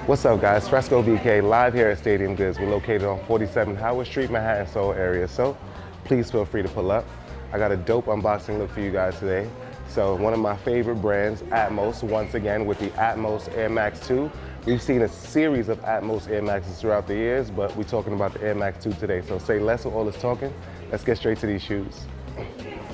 What's up, guys? Fresco BK live here at Stadium Goods. We're located on 47 Howard Street, Manhattan, Seoul area. So please feel free to pull up. I got a dope unboxing look for you guys today. So one of my favorite brands, Atmos, once again with the Atmos Air Max 2. We've seen a series of Atmos Air Maxes throughout the years, but we're talking about the Air Max 2 today. So say less of all this talking. Let's get straight to these shoes.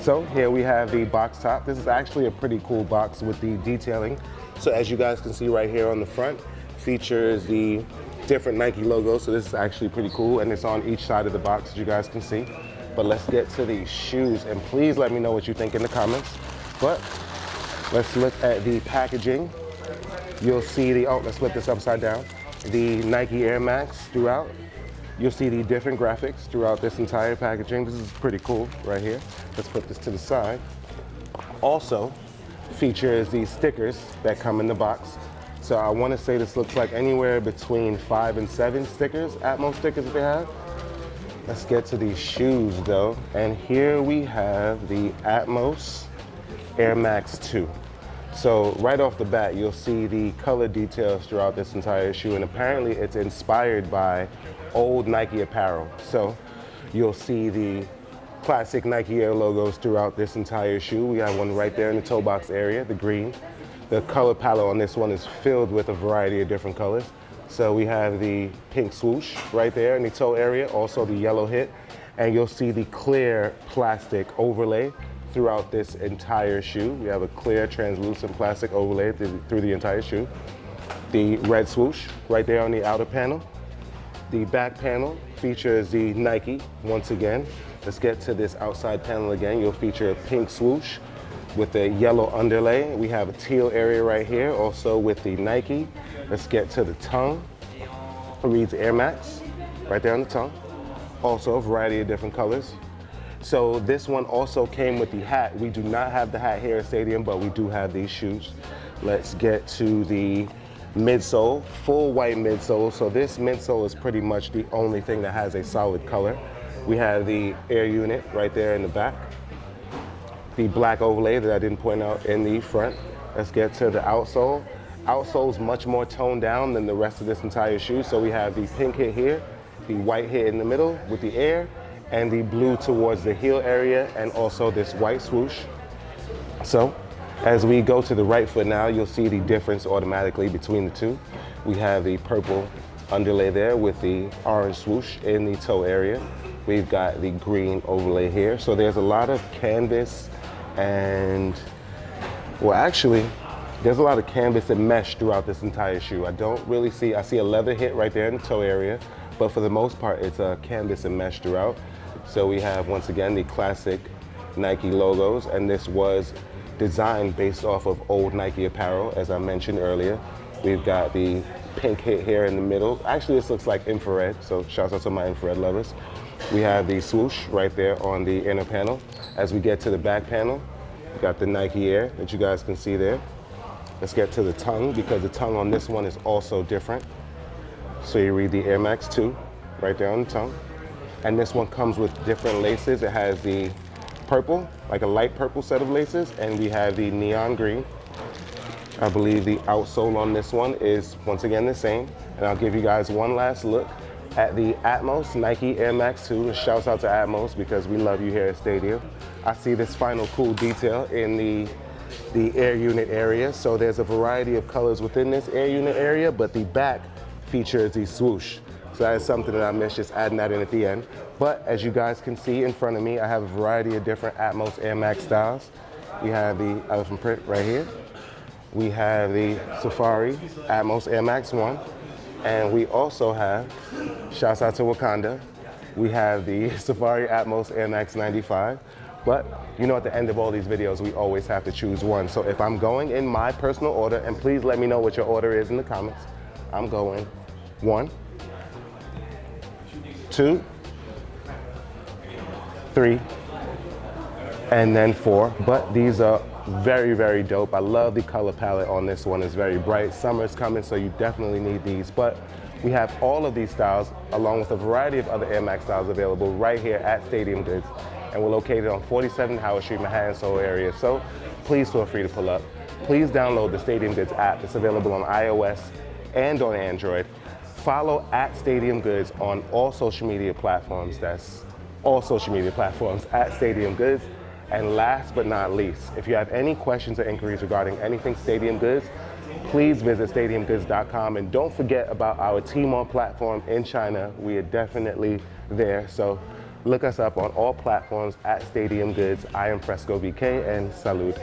So here we have the box top. This is actually a pretty cool box with the detailing. So as you guys can see right here on the front, features the different Nike logos. So this is actually pretty cool, and it's on each side of the box, as you guys can see. But let's get to these shoes, and please let me know what you think in the comments. But let's look at the packaging. You'll see the, let's flip this upside down. The Nike Air Max throughout. You'll see the different graphics throughout this entire packaging. This is pretty cool right here. Let's put this to the side. Also features these stickers that come in the box. So I want to say this looks like anywhere between 5 and 7 stickers, Atmos stickers that they have. Let's get to these shoes though. And here we have the Atmos Air Max 2. So right off the bat, you'll see the color details throughout this entire shoe, and apparently it's inspired by old Nike apparel. So you'll see the classic Nike Air logos throughout this entire shoe. We have one right there in the toe box area, the green. The color palette on this one is filled with a variety of different colors. So we have the pink swoosh right there in the toe area, also the yellow hit, and you'll see the clear plastic overlay throughout this entire shoe. We have a clear translucent plastic overlay through the entire shoe. The red swoosh right there on the outer panel. The back panel features the Nike once again. Let's get to this outside panel again. You'll feature a pink swoosh with a yellow underlay. We have a teal area right here, also with the Nike. Let's get to the tongue. It reads Air Max right there on the tongue. Also a variety of different colors. So this one also came with the hat. We do not have the hat here at Stadium, but we do have these shoes. Let's get to the midsole, full white midsole. So this midsole is pretty much the only thing that has a solid color. We have the air unit right there in the back. The black overlay that I didn't point out in the front. Let's get to the outsole. Outsole is much more toned down than the rest of this entire shoe. So we have the pink hit here, the white hit in the middle with the air, and the blue towards the heel area, and also this white swoosh. So as we go to the right foot now, you'll see the difference automatically between the two. We have the purple underlay there with the orange swoosh in the toe area. We've got the green overlay here. So there's a lot of canvas and, well, actually, there's a lot of canvas and mesh throughout this entire shoe. I don't really see, I see a leather hit right there in the toe area, but for the most part, it's a canvas and mesh throughout. So we have, once again, the classic Nike logos, and this was designed based off of old Nike apparel, as I mentioned earlier. We've got the pink hit here in the middle. Actually, this looks like infrared, so shouts out to my infrared lovers. We have the swoosh right there on the inner panel. As we get to the back panel, we got the Nike Air that you guys can see there. Let's get to the tongue, because the tongue on this one is also different. So you read the Air Max 2 right there on the tongue. And this one comes with different laces. It has the purple, like a light purple set of laces, and we have the neon green. I believe the outsole on this one is once again the same. And I'll give you guys one last look at the Atmos Nike Air Max 2. Shouts out to Atmos, because we love you here at Stadium. I see this final cool detail in the air unit area. So there's a variety of colors within this air unit area, but the back features the swoosh. So that is something that I missed, just adding that in at the end. But as you guys can see in front of me, I have a variety of different Atmos Air Max styles. We have the elephant print right here. We have the Safari Atmos Air Max 1. And we also have, shouts out to Wakanda, we have the Safari Atmos Air Max 95. But you know, at the end of all these videos, we always have to choose one. So if I'm going in my personal order, and please let me know what your order is in the comments, I'm going 1, 2, 3, and then 4. But these are very, very dope. I love the color palette on this one. It's very bright. Summer's coming, so you definitely need these. But we have all of these styles, along with a variety of other Air Max styles available right here at Stadium Goods. And we're located on 47 Howard Street, Manhattan, Seoul area. So please feel free to pull up. Please download the Stadium Goods app. It's available on iOS and on Android. Follow at Stadium Goods on all social media platforms. That's all social media platforms at Stadium Goods. And last but not least, if you have any questions or inquiries regarding anything Stadium Goods, please visit stadiumgoods.com, and don't forget about our Tmall platform in China. We are definitely there, so look us up on all platforms at Stadium Goods. I am Fresco BK, and salud.